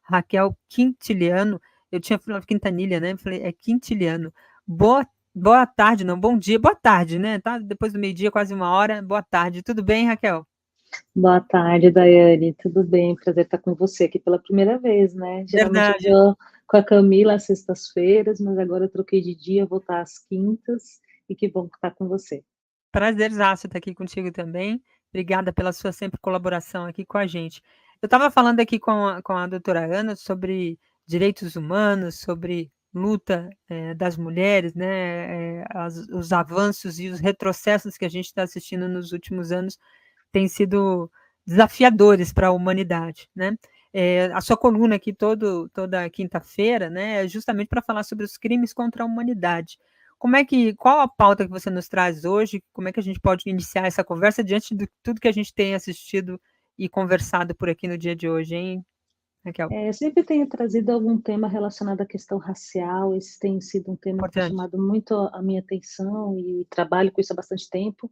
Raquel Quintiliano. Eu tinha falado Quintanilha, né? Falei, é Quintiliano. Boa tarde, não, bom dia, boa tarde, né? Tá depois do meio-dia, quase 1 hora. Boa tarde. Tudo bem, Raquel? Boa tarde, Daiane. Tudo bem? Prazer estar com você aqui pela primeira vez, né? Geralmente eu Verdade. estou com a Camila às sextas-feiras, mas agora eu troquei de dia, vou estar às quintas, e que bom estar com você. Prazerzaço estar aqui contigo também. Obrigada pela sua sempre colaboração aqui com a gente. Eu estava falando aqui com a doutora Ana sobre direitos humanos, sobre luta das mulheres, né? Os avanços e os retrocessos que a gente está assistindo nos últimos anos têm sido desafiadores para a humanidade, né? A sua coluna aqui toda quinta-feira, né, é justamente para falar sobre os crimes contra a humanidade. Qual a pauta que você nos traz hoje? Como é que a gente pode iniciar essa conversa diante de tudo que a gente tem assistido e conversado por aqui no dia de hoje, hein, Raquel? Eu sempre tenho trazido algum tema relacionado à questão racial, esse tem sido um tema que tem Importante. chamado muito a minha atenção e trabalho com isso há bastante tempo.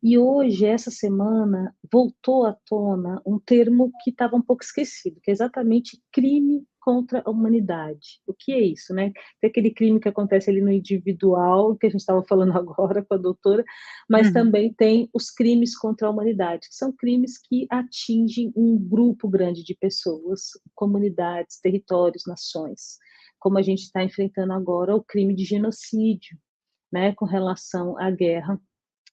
E hoje, essa semana, voltou à tona um termo que estava um pouco esquecido, que é exatamente crime contra a humanidade. O que é isso, né? Tem aquele crime que acontece ali no individual, que a gente estava falando agora com a doutora, mas Uhum. também tem os crimes contra a humanidade, que são crimes que atingem um grupo grande de pessoas, comunidades, territórios, nações, como a gente está enfrentando agora o crime de genocídio, né, com relação à guerra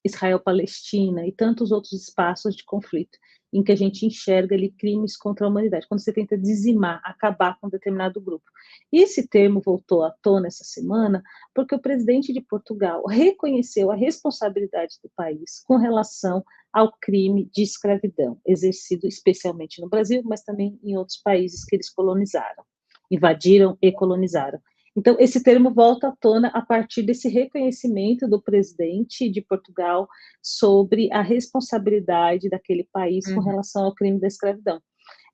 Israel-Palestina e tantos outros espaços de conflito em que a gente enxerga ali crimes contra a humanidade, quando você tenta dizimar, acabar com um determinado grupo. E esse termo voltou à tona essa semana porque o presidente de Portugal reconheceu a responsabilidade do país com relação ao crime de escravidão, exercido especialmente no Brasil, mas também em outros países que eles colonizaram, invadiram e colonizaram. Então, esse termo volta à tona a partir desse reconhecimento do presidente de Portugal sobre a responsabilidade daquele país com Uhum. relação ao crime da escravidão.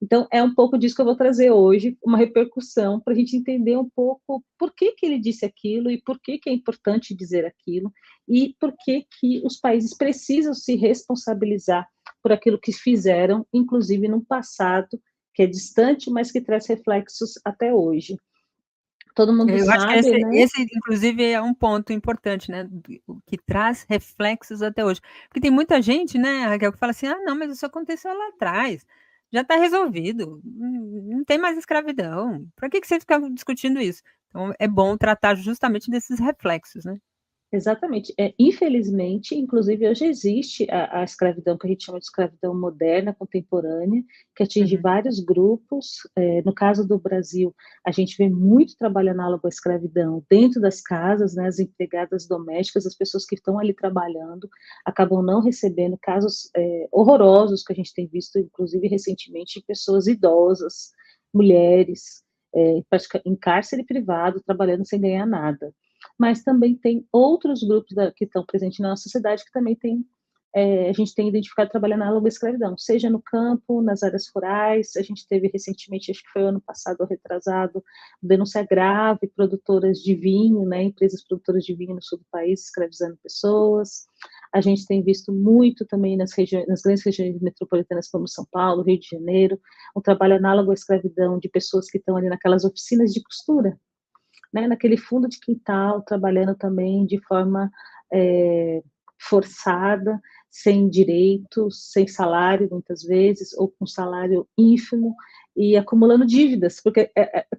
Então, é um pouco disso que eu vou trazer hoje, uma repercussão, para a gente entender um pouco por que, que ele disse aquilo e por que, que é importante dizer aquilo e por que, que os países precisam se responsabilizar por aquilo que fizeram, inclusive no passado, que é distante, mas que traz reflexos até hoje. Todo mundo Eu acho que sabe, né? esse, inclusive, é um ponto importante, né? O que traz reflexos até hoje. Porque tem muita gente, né, Raquel, que fala assim: ah, não, mas isso aconteceu lá atrás, já está resolvido, não tem mais escravidão. Para que você fica discutindo isso? Então, é bom tratar justamente desses reflexos, né? Exatamente. Infelizmente, inclusive, hoje existe a escravidão, que a gente chama de escravidão moderna, contemporânea, que atinge Uhum. vários grupos. No caso do Brasil, a gente vê muito trabalho análogo à escravidão dentro das casas, né, as empregadas domésticas, as pessoas que estão ali trabalhando, acabam não recebendo casos horrorosos que a gente tem visto, inclusive recentemente, de pessoas idosas, mulheres, em cárcere privado, trabalhando sem ganhar nada. Mas também tem outros grupos que estão presentes na nossa sociedade que também tem, a gente tem identificado trabalhando análogo à escravidão, seja no campo, nas áreas rurais. A gente teve recentemente, acho que foi ano passado ou retrasado, denúncia grave, produtoras de vinho, né, empresas produtoras de vinho no sul do país escravizando pessoas. A gente tem visto muito também nas grandes regiões metropolitanas como São Paulo, Rio de Janeiro, um trabalho análogo à escravidão de pessoas que estão ali naquelas oficinas de costura, né, naquele fundo de quintal, trabalhando também de forma forçada, sem direitos, sem salário, muitas vezes, ou com salário ínfimo, e acumulando dívidas, porque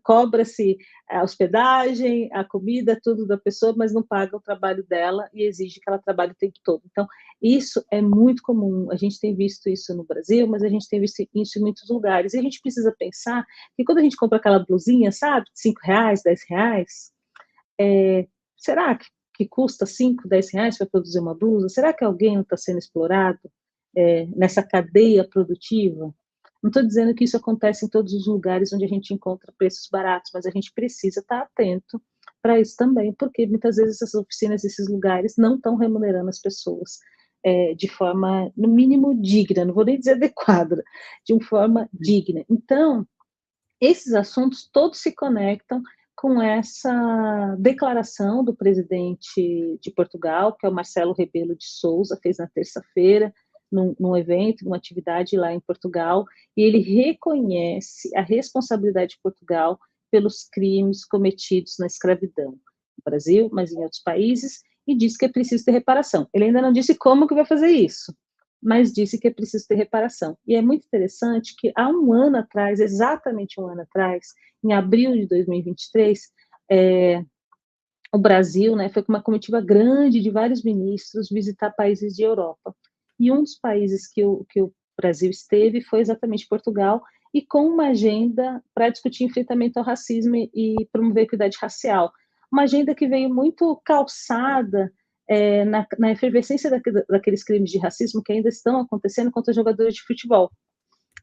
cobra-se a hospedagem, a comida, tudo da pessoa, mas não paga o trabalho dela e exige que ela trabalhe o tempo todo. Então, isso é muito comum. A gente tem visto isso no Brasil, mas a gente tem visto isso em muitos lugares. E a gente precisa pensar que quando a gente compra aquela blusinha, sabe, de R$ 5, R$ 10, será que custa 5, R$ 10 para produzir uma blusa? Será que alguém não está sendo explorado nessa cadeia produtiva? Não estou dizendo que isso acontece em todos os lugares onde a gente encontra preços baratos, mas a gente precisa estar atento para isso também, porque muitas vezes essas oficinas, esses lugares não estão remunerando as pessoas de forma, no mínimo, digna, não vou nem dizer adequada, de uma forma digna. Então, esses assuntos todos se conectam com essa declaração do presidente de Portugal, que é o Marcelo Rebelo de Sousa, fez na terça-feira, num evento, numa atividade lá em Portugal, e ele reconhece a responsabilidade de Portugal pelos crimes cometidos na escravidão no Brasil, mas em outros países, e diz que é preciso ter reparação. Ele ainda não disse como que vai fazer isso, mas disse que é preciso ter reparação. E é muito interessante que há um ano atrás, exatamente um ano atrás, em abril de 2023, o Brasil, né, foi com uma comitiva grande de vários ministros visitar países de Europa. E um dos países que o Brasil esteve foi exatamente Portugal, e com uma agenda para discutir enfrentamento ao racismo e promover equidade racial. Uma agenda que veio muito calçada na efervescência daqueles crimes de racismo que ainda estão acontecendo contra jogadores de futebol,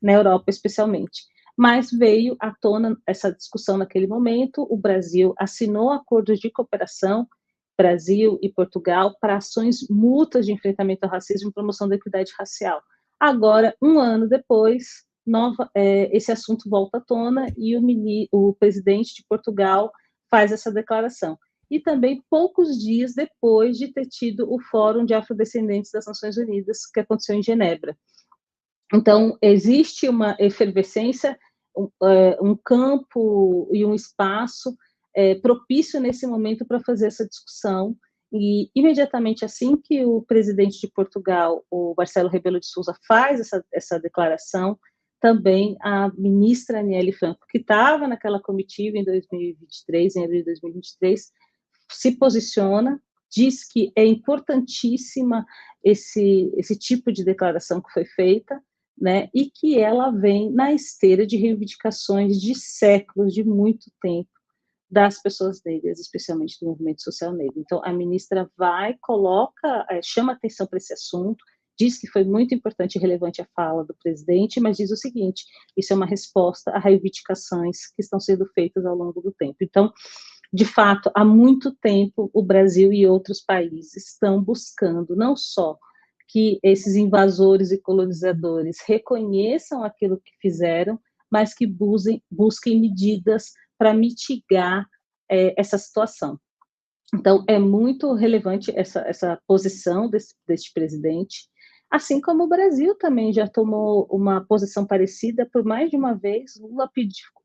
na Europa especialmente. Mas veio à tona essa discussão naquele momento, o Brasil assinou acordos de cooperação, Brasil e Portugal, para ações mútuas de enfrentamento ao racismo e promoção da equidade racial. Agora, um ano depois, esse assunto volta à tona e o presidente de Portugal faz essa declaração. E também poucos dias depois de ter tido o Fórum de Afrodescendentes das Nações Unidas, que aconteceu em Genebra. Então, existe uma efervescência, um campo e um espaço propício nesse momento para fazer essa discussão, e imediatamente assim que o presidente de Portugal, o Marcelo Rebelo de Sousa, faz essa declaração, também a ministra Aniele Franco, que estava naquela comitiva em 2023, em abril de 2023, se posiciona, diz que é importantíssima esse tipo de declaração que foi feita, né, e que ela vem na esteira de reivindicações de séculos, de muito tempo, das pessoas negras, especialmente do movimento social negro. Então, a ministra chama atenção para esse assunto, diz que foi muito importante e relevante a fala do presidente, mas diz o seguinte: isso é uma resposta a reivindicações que estão sendo feitas ao longo do tempo. Então, de fato, há muito tempo, o Brasil e outros países estão buscando não só que esses invasores e colonizadores reconheçam aquilo que fizeram, mas que busquem medidas para mitigar essa situação. Então, é muito relevante essa posição deste presidente, assim como o Brasil também já tomou uma posição parecida por mais de uma vez. Lula,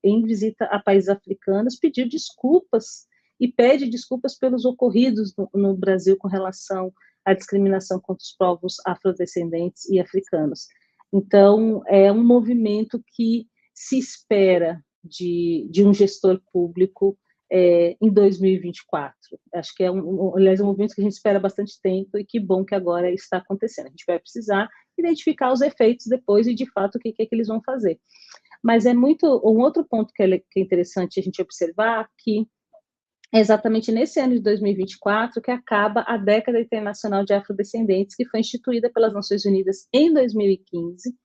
em visita a países africanos, pediu desculpas e pede desculpas pelos ocorridos no Brasil com relação à discriminação contra os povos afrodescendentes e africanos. Então, é um movimento que se espera de um gestor público em 2024. Acho que aliás, um movimento que a gente espera há bastante tempo, e que bom que agora está acontecendo. A gente vai precisar identificar os efeitos depois e, de fato, o que é que eles vão fazer. Mas um outro ponto que é interessante a gente observar, que é exatamente nesse ano de 2024 que acaba a década internacional de afrodescendentes, que foi instituída pelas Nações Unidas em 2015,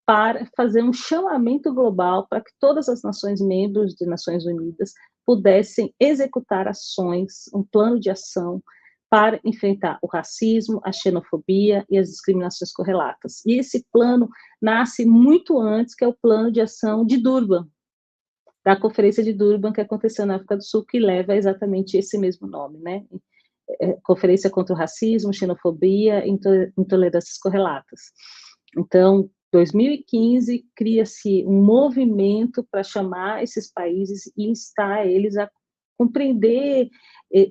para fazer um chamamento global para que todas as nações membros de Nações Unidas pudessem executar ações, um plano de ação para enfrentar o racismo, a xenofobia e as discriminações correlatas. E esse plano nasce muito antes, que é o Plano de Ação de Durban, da Conferência de Durban, que aconteceu na África do Sul, que leva exatamente esse mesmo nome, né? Conferência contra o Racismo, Xenofobia e Intolerâncias Correlatas. Então, 2015, cria-se um movimento para chamar esses países e instar eles a compreender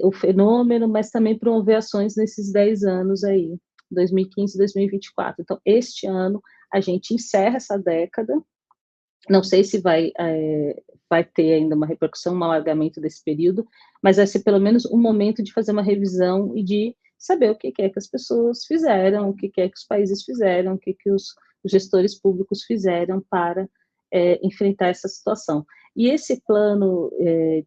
o fenômeno, mas também promover ações nesses 10 anos aí, 2015 e 2024. Então, este ano, a gente encerra essa década. Não sei se vai ter ainda uma repercussão, um alargamento desse período, mas vai ser pelo menos um momento de fazer uma revisão e de saber o que é que as pessoas fizeram, o que é que os países fizeram, o que os gestores públicos fizeram para enfrentar essa situação. E esse plano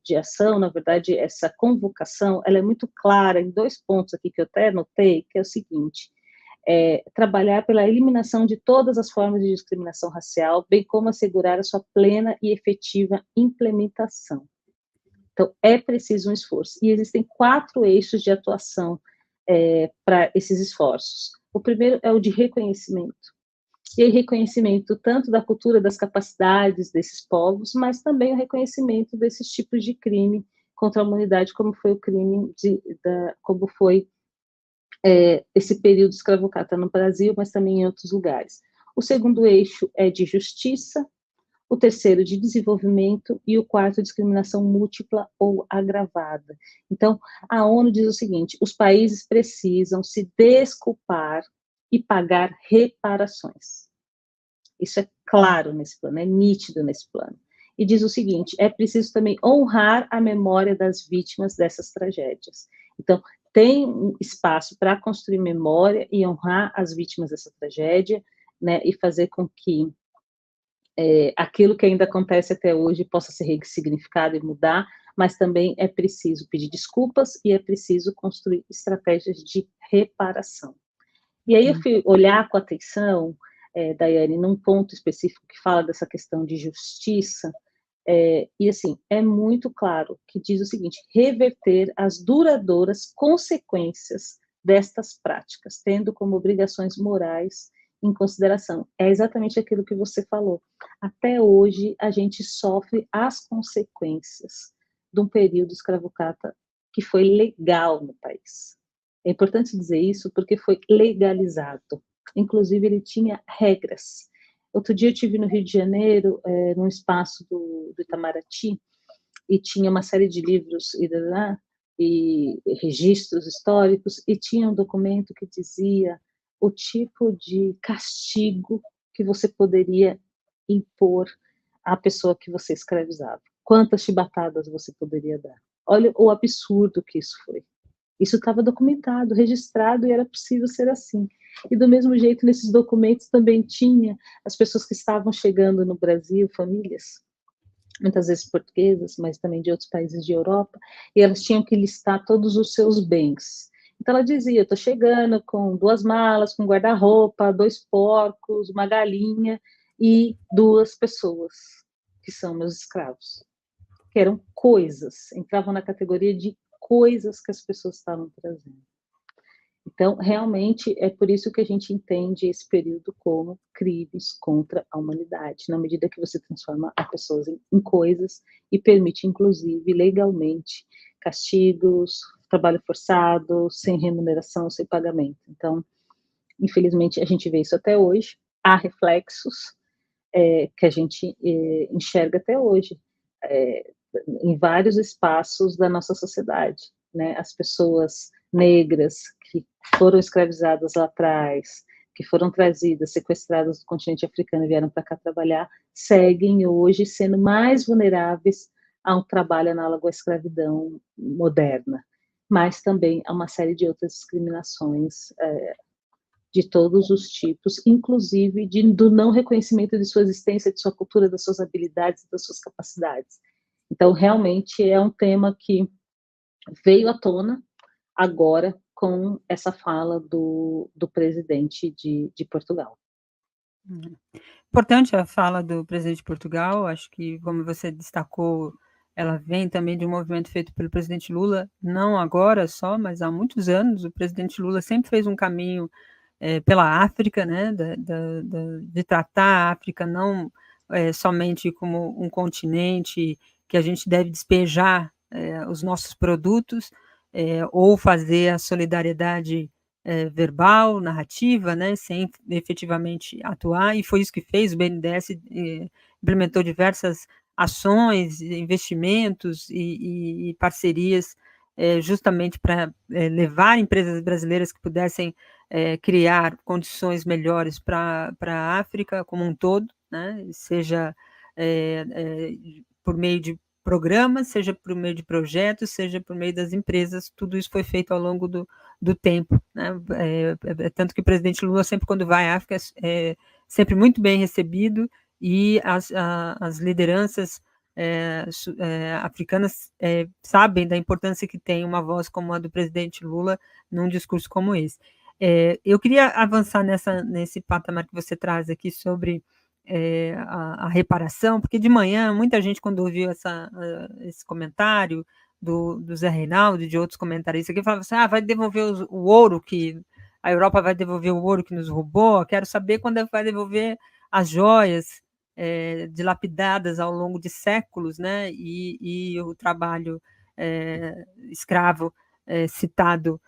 de ação, na verdade, essa convocação, ela é muito clara em 2 pontos aqui que eu até anotei, que é o seguinte: trabalhar pela eliminação de todas as formas de discriminação racial, bem como assegurar a sua plena e efetiva implementação. Então, é preciso um esforço. E existem 4 eixos de atuação para esses esforços. O primeiro é o de reconhecimento. E aí, reconhecimento tanto da cultura, das capacidades desses povos, mas também o reconhecimento desses tipos de crime contra a humanidade, como foi o crime, como foi esse período escravocrata no Brasil, mas também em outros lugares. O segundo eixo é de justiça, o terceiro de desenvolvimento e o quarto discriminação múltipla ou agravada. Então, a ONU diz o seguinte: os países precisam se desculpar e pagar reparações. Isso é claro nesse plano, é nítido nesse plano. E diz o seguinte: é preciso também honrar a memória das vítimas dessas tragédias. Então, tem um espaço para construir memória e honrar as vítimas dessa tragédia, né, e fazer com que aquilo que ainda acontece até hoje possa ser ressignificado e mudar, mas também é preciso pedir desculpas e é preciso construir estratégias de reparação. E aí eu fui olhar com atenção, Daiane, num ponto específico que fala dessa questão de justiça, e assim, é muito claro que diz o seguinte: reverter as duradouras consequências destas práticas, tendo como obrigações morais em consideração. É exatamente aquilo que você falou. Até hoje, a gente sofre as consequências de um período escravocrata que foi legal no país. É importante dizer isso porque foi legalizado. Inclusive, ele tinha regras. Outro dia eu estive no Rio de Janeiro, num espaço do Itamaraty, e tinha uma série de livros e registros históricos, e tinha um documento que dizia o tipo de castigo que você poderia impor à pessoa que você escravizava. Quantas chibatadas você poderia dar. Olha o absurdo que isso foi. Isso estava documentado, registrado, e era possível ser assim. E do mesmo jeito, nesses documentos também tinha as pessoas que estavam chegando no Brasil, famílias, muitas vezes portuguesas, mas também de outros países de Europa, e elas tinham que listar todos os seus bens. Então ela dizia: estou chegando com 2 malas, com guarda-roupa, 2 porcos, uma galinha e 2 pessoas, que são meus escravos, que eram coisas, entravam na categoria de coisas que as pessoas estavam trazendo. Então, realmente, é por isso que a gente entende esse período como crimes contra a humanidade, na medida que você transforma as pessoas em coisas e permite, inclusive, legalmente, castigos, trabalho forçado, sem remuneração, sem pagamento. Então, infelizmente, a gente vê isso até hoje. Há reflexos que a gente enxerga até hoje, em vários espaços da nossa sociedade, né? As pessoas negras que foram escravizadas lá atrás, que foram trazidas, sequestradas do continente africano e vieram para cá trabalhar, seguem hoje sendo mais vulneráveis a um trabalho análogo à escravidão moderna, mas também a uma série de outras discriminações de todos os tipos, inclusive do não reconhecimento de sua existência, de sua cultura, das suas habilidades, das suas capacidades. Então, realmente é um tema que veio à tona agora com essa fala do presidente de Portugal. Importante a fala do presidente de Portugal, acho que, como você destacou, ela vem também de um movimento feito pelo presidente Lula, não agora só, mas há muitos anos. O presidente Lula sempre fez um caminho pela África, né, de tratar a África não somente como um continente que a gente deve despejar os nossos produtos, ou fazer a solidariedade verbal, narrativa, né, sem efetivamente atuar, e foi isso que fez. O BNDES implementou diversas ações, investimentos e parcerias justamente para levar empresas brasileiras que pudessem criar condições melhores para a África como um todo, né, seja por meio de programas, seja por meio de projetos, seja por meio das empresas. Tudo isso foi feito ao longo do tempo, né? Tanto que o presidente Lula, sempre quando vai à África, é sempre muito bem recebido, e as lideranças africanas sabem da importância que tem uma voz como a do presidente Lula num discurso como esse. Eu queria avançar nesse patamar que você traz aqui sobre a reparação, porque de manhã muita gente, quando ouviu esse comentário do Zé Reinaldo e de outros comentaristas aqui, falava assim: vai devolver o ouro, que a Europa vai devolver o ouro que nos roubou, quero saber quando vai devolver as joias dilapidadas ao longo de séculos, né, e o trabalho escravo citado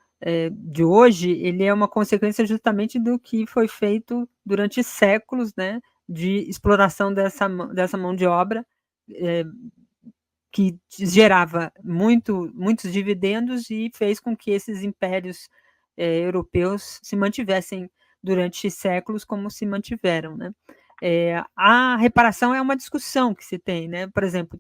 de hoje, ele é uma consequência justamente do que foi feito durante séculos, né, de exploração dessa mão de obra, que gerava muitos dividendos e fez com que esses impérios europeus se mantivessem durante séculos como se mantiveram, né? A reparação é uma discussão que se tem, né? Por exemplo,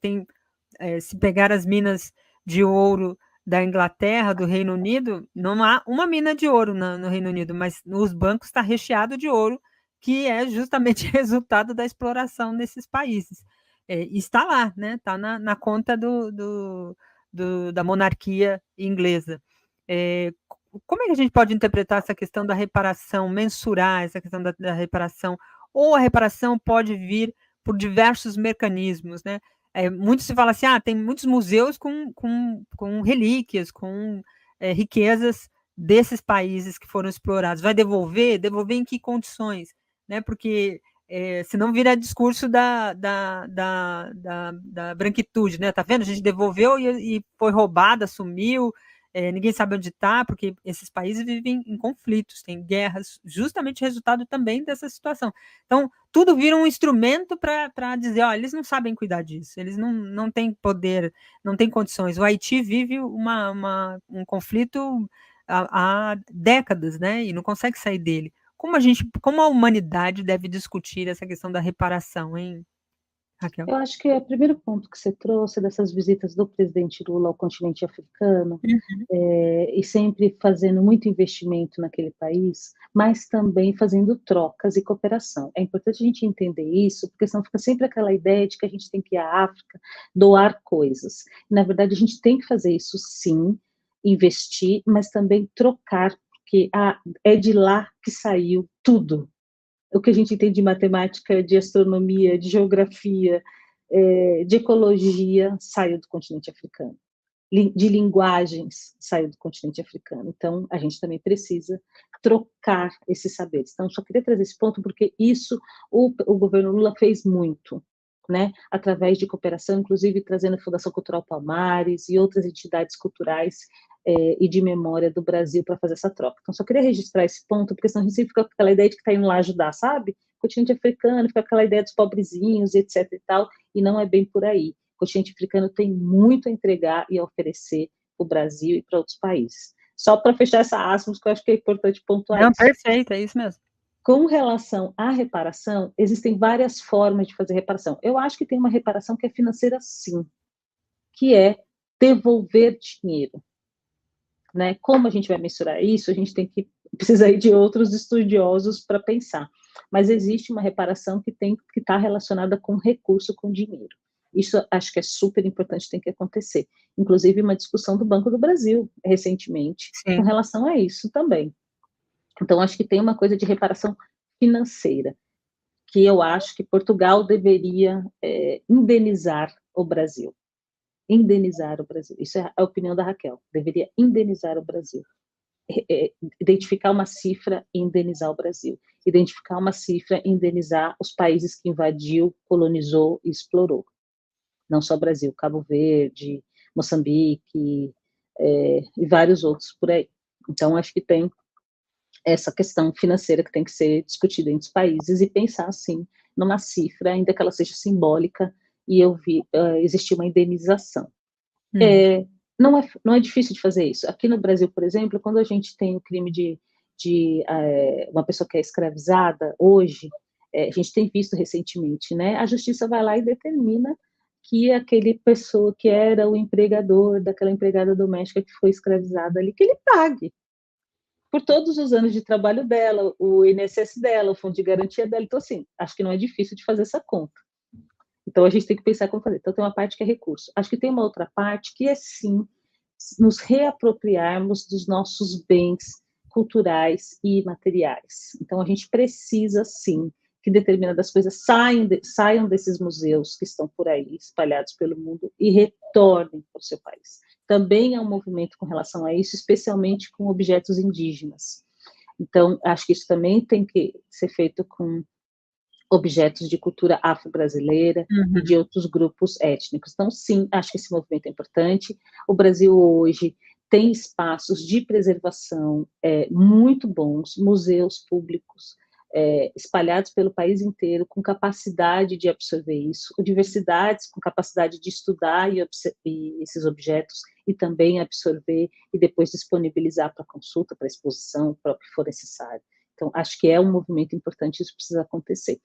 se pegar as minas de ouro da Inglaterra, do Reino Unido, não há uma mina de ouro no Reino Unido, mas nos bancos está recheado de ouro, que é justamente resultado da exploração desses países. Está lá, né? Está na conta da monarquia inglesa. Como é que a gente pode interpretar essa questão da reparação, mensurar essa questão da reparação? Ou a reparação pode vir por diversos mecanismos, né? Muito se fala assim, tem muitos museus com relíquias, com riquezas desses países que foram explorados. Vai devolver? Devolver em que condições? Né? Porque senão vira discurso da branquitude, né? Tá vendo? A gente devolveu e foi roubada, sumiu, ninguém sabe onde está, porque esses países vivem em conflitos, tem guerras, justamente resultado também dessa situação. Então, tudo vira um instrumento para dizer, eles não sabem cuidar disso, eles não têm poder, não têm condições. O Haiti vive um conflito há décadas, né? E não consegue sair dele. Como a humanidade deve discutir essa questão da reparação, hein, Raquel? Eu acho que o primeiro ponto que você trouxe dessas visitas do presidente Lula ao continente africano, e sempre fazendo muito investimento naquele país, mas também fazendo trocas e cooperação. É importante a gente entender isso, porque senão fica sempre aquela ideia de que a gente tem que ir à África doar coisas. Na verdade, a gente tem que fazer isso sim, investir, mas também trocar, porque é de lá que saiu tudo. O que a gente tem de matemática, de astronomia, de geografia, de ecologia, saiu do continente africano. De linguagens, saiu do continente africano. Então, a gente também precisa trocar esses saberes. Então, só queria trazer esse ponto, porque isso o governo Lula fez muito, né? Através de cooperação, inclusive trazendo a Fundação Cultural Palmares e outras entidades culturais e de memória do Brasil para fazer essa troca. Então, só queria registrar esse ponto, porque senão a gente sempre fica com aquela ideia de que está indo lá ajudar, sabe? O continente africano, fica aquela ideia dos pobrezinhos, etc e tal, e não é bem por aí. O continente africano tem muito a entregar e a oferecer para o Brasil e para outros países. Só para fechar essa aspas, que eu acho que é importante pontuar Não, isso. perfeito, é isso mesmo. Com relação à reparação, existem várias formas de fazer reparação. Eu acho que tem uma reparação que é financeira, sim, que é devolver dinheiro. Né? Como a gente vai mensurar isso? A gente precisa ir de outros estudiosos para pensar. Mas existe uma reparação que está relacionada com recurso, com dinheiro. Isso acho que é super importante, tem que acontecer. Inclusive, uma discussão do Banco do Brasil, recentemente, com relação a isso também. Então, acho que tem uma coisa de reparação financeira, que eu acho que Portugal deveria indenizar o Brasil. Indenizar o Brasil. Isso é a opinião da Raquel. Deveria indenizar o Brasil. Identificar uma cifra e indenizar o Brasil. Identificar uma cifra e indenizar os países que invadiu, colonizou e explorou. Não só o Brasil, Cabo Verde, Moçambique, e vários outros por aí. Então, acho que tem essa questão financeira que tem que ser discutida entre os países e pensar, assim, numa cifra, ainda que ela seja simbólica, e existir uma indenização. Não é difícil de fazer isso. Aqui no Brasil, por exemplo, quando a gente tem o crime de uma pessoa que é escravizada, hoje, a gente tem visto recentemente, né? A justiça vai lá e determina que aquele pessoa que era o empregador daquela empregada doméstica que foi escravizada ali, que ele pague por todos os anos de trabalho dela, o INSS dela, o fundo de garantia dela. Então, assim, acho que não é difícil de fazer essa conta. Então, a gente tem que pensar como fazer. Então, tem uma parte que é recurso. Acho que tem uma outra parte que é, sim, nos reapropriarmos dos nossos bens culturais e materiais. Então, a gente precisa, sim, que determinadas coisas saiam desses museus que estão por aí, espalhados pelo mundo, e retornem para o seu país. Também há um movimento com relação a isso, especialmente com objetos indígenas. Então, acho que isso também tem que ser feito com objetos de cultura afro-brasileira e de outros grupos étnicos. Então, sim, acho que esse movimento é importante. O Brasil hoje tem espaços de preservação muito bons, museus públicos espalhados pelo país inteiro, com capacidade de absorver isso, universidades com capacidade de estudar esses objetos e também absorver e depois disponibilizar para consulta, para exposição, para o que for necessário. Então, acho que é um movimento importante, isso precisa acontecer.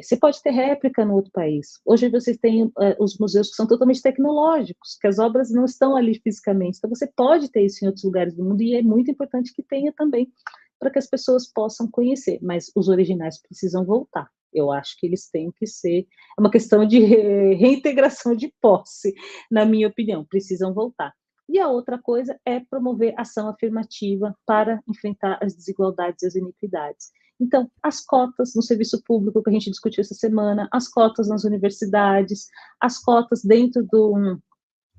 Você pode ter réplica no outro país. Hoje vocês têm os museus que são totalmente tecnológicos, que as obras não estão ali fisicamente. Então, você pode ter isso em outros lugares do mundo, e é muito importante que tenha também, para que as pessoas possam conhecer. Mas os originais precisam voltar. Eu acho que eles têm que ser... É uma questão de reintegração de posse, na minha opinião. Precisam voltar. E a outra coisa é promover ação afirmativa para enfrentar as desigualdades e as iniquidades. Então, as cotas no serviço público, que a gente discutiu essa semana, as cotas nas universidades, as cotas dentro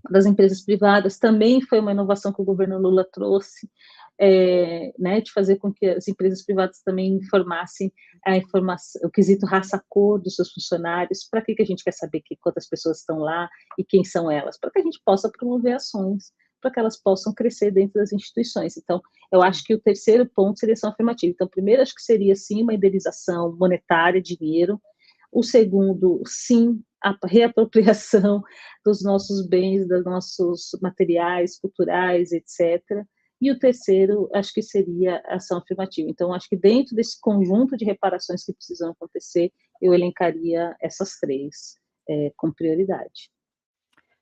das empresas privadas, também foi uma inovação que o governo Lula trouxe, né, de fazer com que as empresas privadas também informassem o quesito raça-cor dos seus funcionários. Para que a gente quer saber quantas pessoas estão lá e quem são elas? Para que a gente possa promover ações, para que elas possam crescer dentro das instituições. Então, eu acho que o terceiro ponto seria ação afirmativa. Então, primeiro, acho que seria, sim, uma indenização monetária, dinheiro. O segundo, sim, a reapropriação dos nossos bens, dos nossos materiais culturais, etc. E o terceiro, acho que seria a ação afirmativa. Então, acho que dentro desse conjunto de reparações que precisam acontecer, eu elencaria essas três com prioridade.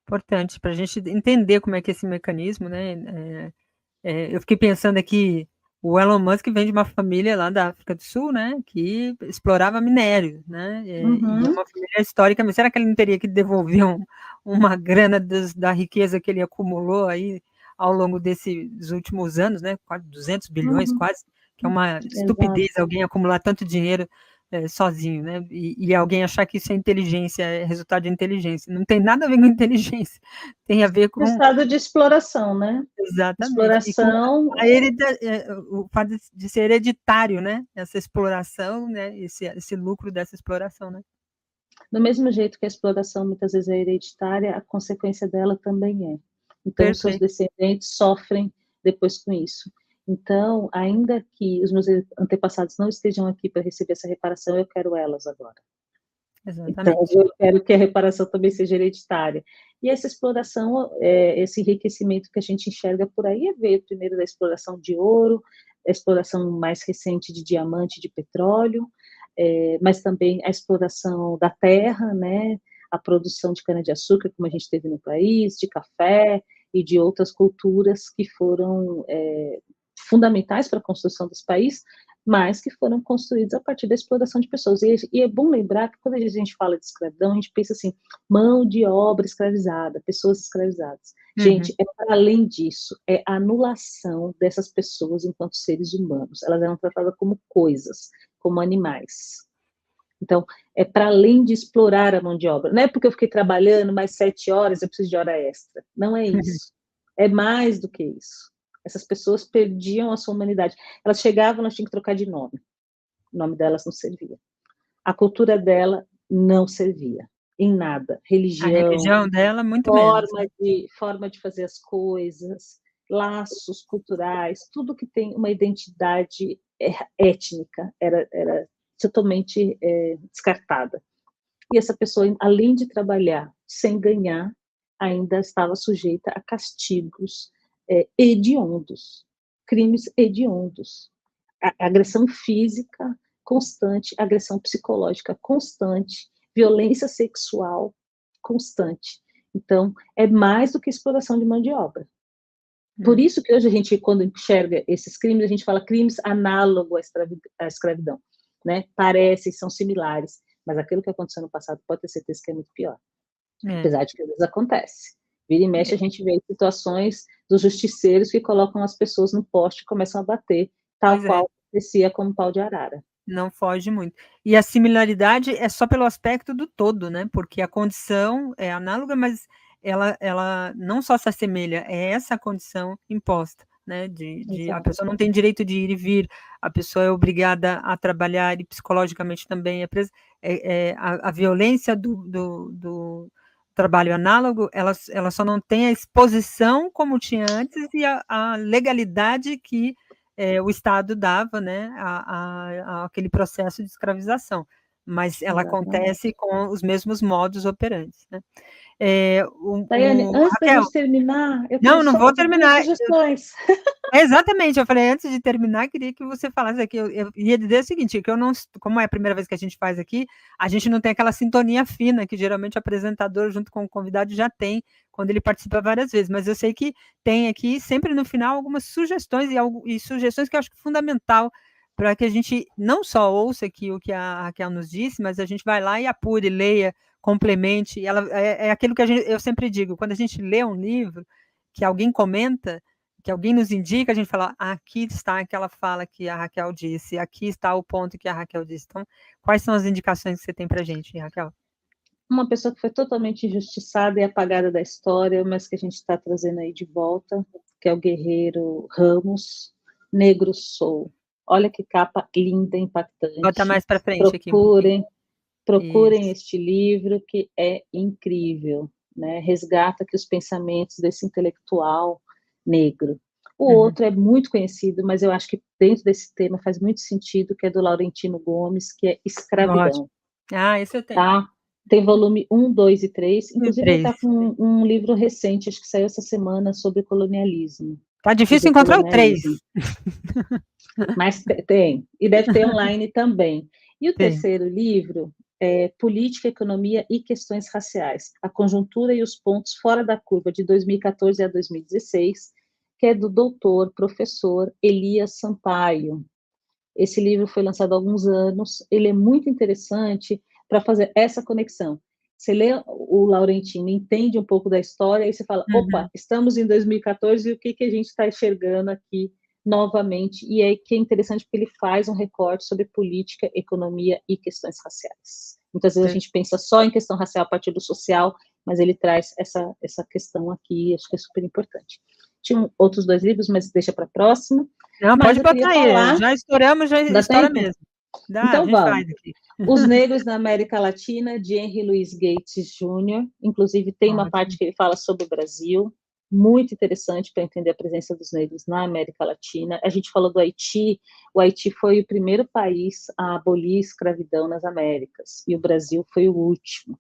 Importante, para a gente entender como é que é esse mecanismo, né? Eu fiquei pensando aqui, o Elon Musk vem de uma família lá da África do Sul, né, que explorava minério, né, e é uma família histórica, mas será que ele não teria que devolver uma grana da riqueza que ele acumulou aí ao longo dos últimos anos, né, quase 200 bilhões, quase, que é uma estupidez alguém acumular tanto dinheiro sozinho, né, e alguém achar que isso é inteligência, é resultado de inteligência. Não tem nada a ver com inteligência, tem a ver com... Estado de exploração, né? Exatamente. Exploração... o fato de ser hereditário, né? Essa exploração, né? Esse lucro dessa exploração, né? Do mesmo jeito que a exploração muitas vezes é hereditária, a consequência dela também é. Então, os seus descendentes sofrem depois com isso. Então, ainda que os meus antepassados não estejam aqui para receber essa reparação, eu quero elas agora. Exatamente. Então, eu quero que a reparação também seja hereditária. E essa exploração, esse enriquecimento que a gente enxerga por aí, veio primeiro da exploração de ouro, a exploração mais recente de diamante, de petróleo, mas também a exploração da terra, né, a produção de cana-de-açúcar, como a gente teve no país, de café e de outras culturas que foram fundamentais para a construção desse país, mas que foram construídos a partir da exploração de pessoas. E é bom lembrar que quando a gente fala de escravidão, a gente pensa assim, mão de obra escravizada, pessoas escravizadas. Gente, é para além disso, é a anulação dessas pessoas enquanto seres humanos. Elas eram tratadas como coisas, como animais. Então, é para além de explorar a mão de obra. Não é porque eu fiquei trabalhando mais 7 horas, eu preciso de hora extra. Não é isso. É mais do que isso. Essas pessoas perdiam a sua humanidade. Elas chegavam, elas tinham que trocar de nome. O nome delas não servia. A cultura dela não servia. Em nada. Religião. A religião dela, muito menos. Forma de fazer as coisas, laços culturais, tudo que tem uma identidade étnica era totalmente descartada. E essa pessoa, além de trabalhar sem ganhar, ainda estava sujeita a castigos hediondos, crimes hediondos, agressão física constante, agressão psicológica constante, violência sexual constante. Então, é mais do que exploração de mão de obra. Por isso que hoje a gente, quando enxerga esses crimes, a gente fala crimes análogos à escravidão, né? Parecem, são similares, mas aquilo que aconteceu no passado pode ter certeza que é muito pior. Apesar de que às vezes acontece. Vira e mexe, a gente vê situações dos justiceiros que colocam as pessoas no poste e começam a bater, tal qual acontecia como pau de arara. Não foge muito. E a similaridade é só pelo aspecto do todo, né? Porque a condição é análoga, mas ela não só se assemelha, é essa condição imposta, né? A pessoa não tem direito de ir e vir, a pessoa é obrigada a trabalhar e psicologicamente também é presa. A violência trabalho análogo, ela só não tem a exposição como tinha antes e a legalidade que o Estado dava, né, aquele processo de escravização, mas ela Exatamente. acontece com os mesmos modus operandi, né. Daiane, antes da Raquel, gente terminar, eu queria não só vou fazer duas terminar. sugestões. Exatamente, eu falei antes de terminar, queria que você falasse aqui, eu ia dizer o seguinte, que eu não, como é a primeira vez que a gente faz aqui, a gente não tem aquela sintonia fina que geralmente o apresentador junto com o convidado já tem quando ele participa várias vezes, mas eu sei que tem aqui sempre no final algumas sugestões e sugestões que eu acho que é fundamental para que a gente não só ouça aqui o que a Raquel nos disse, mas a gente vai lá e apure, leia, complemente, é aquilo que eu sempre digo, quando a gente lê um livro, que alguém comenta, que alguém nos indica, a gente fala, aqui está aquela fala que a Raquel disse, aqui está o ponto que a Raquel disse. Então, quais são as indicações que você tem para a gente, Raquel? Uma pessoa que foi totalmente injustiçada e apagada da história, mas que a gente está trazendo aí de volta, que é o guerreiro Ramos, Negro Sou. Olha que capa linda, impactante. Bota mais para frente aqui um pouquinho. Procurem este livro, que é incrível, né? Resgata aqui os pensamentos desse intelectual negro. O outro é muito conhecido, mas eu acho que dentro desse tema faz muito sentido, que é do Laurentino Gomes, que é Escravidão. Esse eu tenho. Tá? Tem volume 1, 2 e 3. Inclusive, ele está 3. com um livro recente, acho que saiu essa semana, sobre colonialismo. Tá difícil encontrar o 3. Mas tem. E deve ter online também. E o Tem. terceiro livro é Política, Economia e Questões Raciais. A Conjuntura e os Pontos Fora da Curva, de 2014 a 2016, que é do doutor, professor Elias Sampaio. Esse livro foi lançado há alguns anos. Ele é muito interessante para fazer essa conexão. Você lê o Laurentino, entende um pouco da história, e você fala, opa, estamos em 2014 e o que a gente está enxergando aqui novamente? E é que é interessante porque ele faz um recorte sobre política, economia e questões raciais. Muitas vezes a gente pensa só em questão racial a partir do social, mas ele traz essa questão aqui, acho que é super importante. Tinha outros 2 livros, mas deixa para a próxima. Não, pode botar aí, já estouramos, já estoura mesmo. Então vamos. Os Negros na América Latina, de Henry Louis Gates Jr. Inclusive, tem uma parte que ele fala sobre o Brasil, muito interessante para entender a presença dos negros na América Latina. A gente falou do Haiti. O Haiti foi o primeiro país a abolir a escravidão nas Américas, e o Brasil foi o último.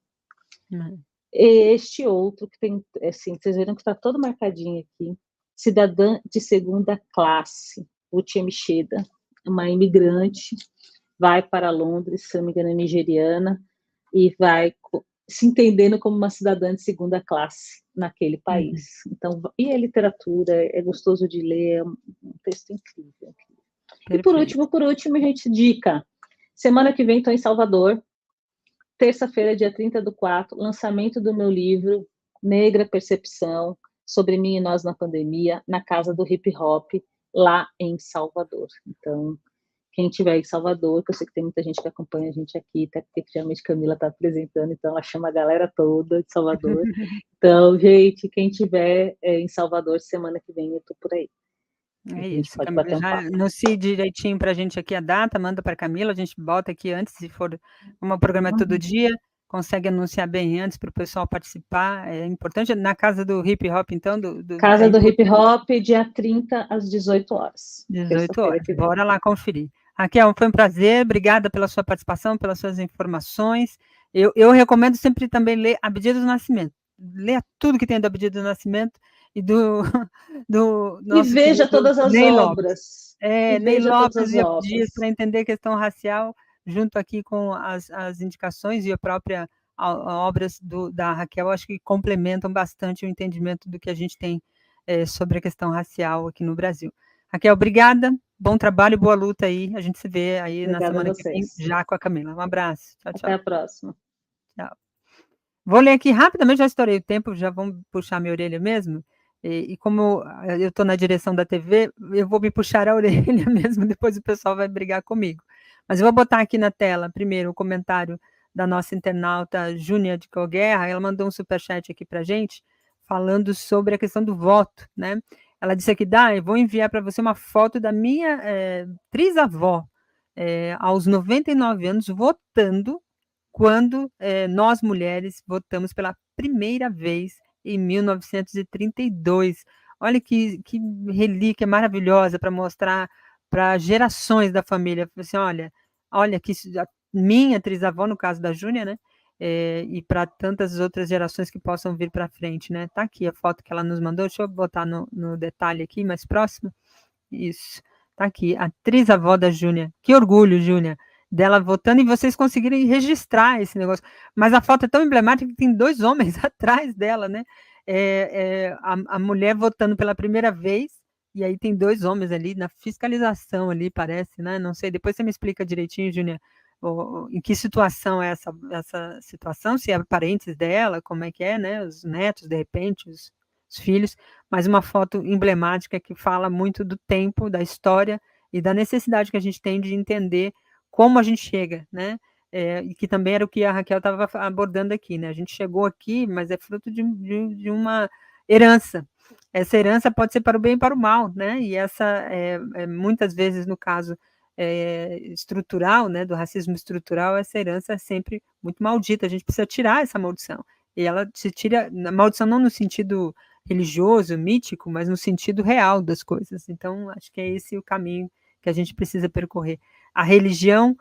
Este outro, que tem, assim, vocês viram que está todo marcadinho aqui, Cidadã de Segunda Classe, Uche Micheda, uma imigrante, vai para Londres, se não me engano, é nigeriana, e vai se entendendo como uma cidadã de segunda classe naquele país. Então, e a literatura é gostoso de ler, é um texto incrível. E por último, a gente dica. Semana que vem estou em Salvador, terça-feira, dia 30/4, lançamento do meu livro Negra Percepção, sobre mim e nós na pandemia, na Casa do Hip Hop, lá em Salvador. Então, quem estiver em Salvador, que eu sei que tem muita gente que acompanha a gente aqui, até porque realmente Camila está apresentando, então ela chama a galera toda de Salvador. Então, gente, quem estiver em Salvador, semana que vem eu estou por aí. É isso, Camila, já anuncie direitinho para a gente aqui a data, manda para a Camila, a gente bota aqui antes, se for, como o programa é todo dia, consegue anunciar bem antes para o pessoal participar, é importante, na Casa do Hip Hop, então? Casa do Hip Hop, dia 30, às 18 horas. 18 horas, bora lá conferir. Raquel, foi um prazer, obrigada pela sua participação, pelas suas informações. Eu recomendo sempre também ler Abdias do Nascimento. Leia tudo que tem do Abdias do Nascimento e do nosso e veja todas as obras. Ney Lopes e Abdias, para entender a questão racial, junto aqui com as indicações e a própria obras da Raquel, acho que complementam bastante o entendimento do que a gente tem sobre a questão racial aqui no Brasil. Raquel, obrigada, bom trabalho, boa luta aí, a gente se vê aí na semana que vem, já com a Camila. Um abraço, tchau, tchau. Até a próxima. Tchau. Vou ler aqui rapidamente, já estourei o tempo, já vamos puxar minha orelha mesmo, e como eu estou na direção da TV, eu vou me puxar a orelha mesmo, depois o pessoal vai brigar comigo. Mas eu vou botar aqui na tela, primeiro, o comentário da nossa internauta Júnia de Coguerra, ela mandou um superchat aqui para a gente, falando sobre a questão do voto, né? Ela disse aqui, eu vou enviar para você uma foto da minha trisavó, aos 99 anos, votando, quando nós, mulheres, votamos pela primeira vez em 1932. Olha que relíquia maravilhosa para mostrar para gerações da família. Assim, olha que a minha trisavó, no caso da Júnia, né? E para tantas outras gerações que possam vir para frente, né? Tá aqui a foto que ela nos mandou. Deixa eu botar no detalhe aqui, mais próximo. Isso, tá aqui, a trisavó da Júnia. Que orgulho, Júnia, dela votando e vocês conseguirem registrar esse negócio. Mas a foto é tão emblemática que tem 2 homens atrás dela, né? A mulher votando pela primeira vez, e aí tem 2 homens ali na fiscalização ali, parece, né? Não sei, depois você me explica direitinho, Júnia, em que situação é essa situação, se é parentes dela, como é que é, né? Os netos, de repente, os filhos, mas uma foto emblemática que fala muito do tempo, da história e da necessidade que a gente tem de entender como a gente chega, né? E que também era o que a Raquel estava abordando aqui, né? A gente chegou aqui, mas é fruto de uma herança. Essa herança pode ser para o bem e para o mal, né? E essa, muitas vezes, no caso estrutural, né, do racismo estrutural, essa herança é sempre muito maldita. A gente precisa tirar essa maldição. E ela se tira, a maldição não no sentido religioso, mítico, mas no sentido real das coisas. Então, acho que é esse o caminho que a gente precisa percorrer. A religião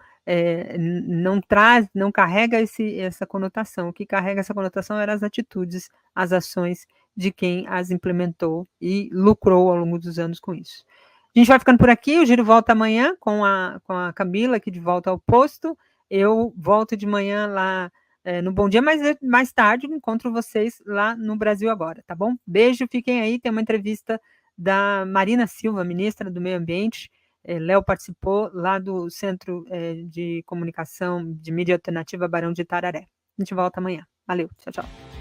não carrega essa conotação. O que carrega essa conotação eram as atitudes, as ações de quem as implementou e lucrou ao longo dos anos com isso. A gente vai ficando por aqui, o Giro volta amanhã com a Camila, aqui de volta ao posto. Eu volto de manhã lá no Bom Dia, mas mais tarde encontro vocês lá no Brasil Agora, tá bom? Beijo, fiquem aí, tem uma entrevista da Marina Silva, ministra do Meio Ambiente. Léo participou lá do Centro de Comunicação de Mídia Alternativa Barão de Itararé. A gente volta amanhã. Valeu, tchau, tchau.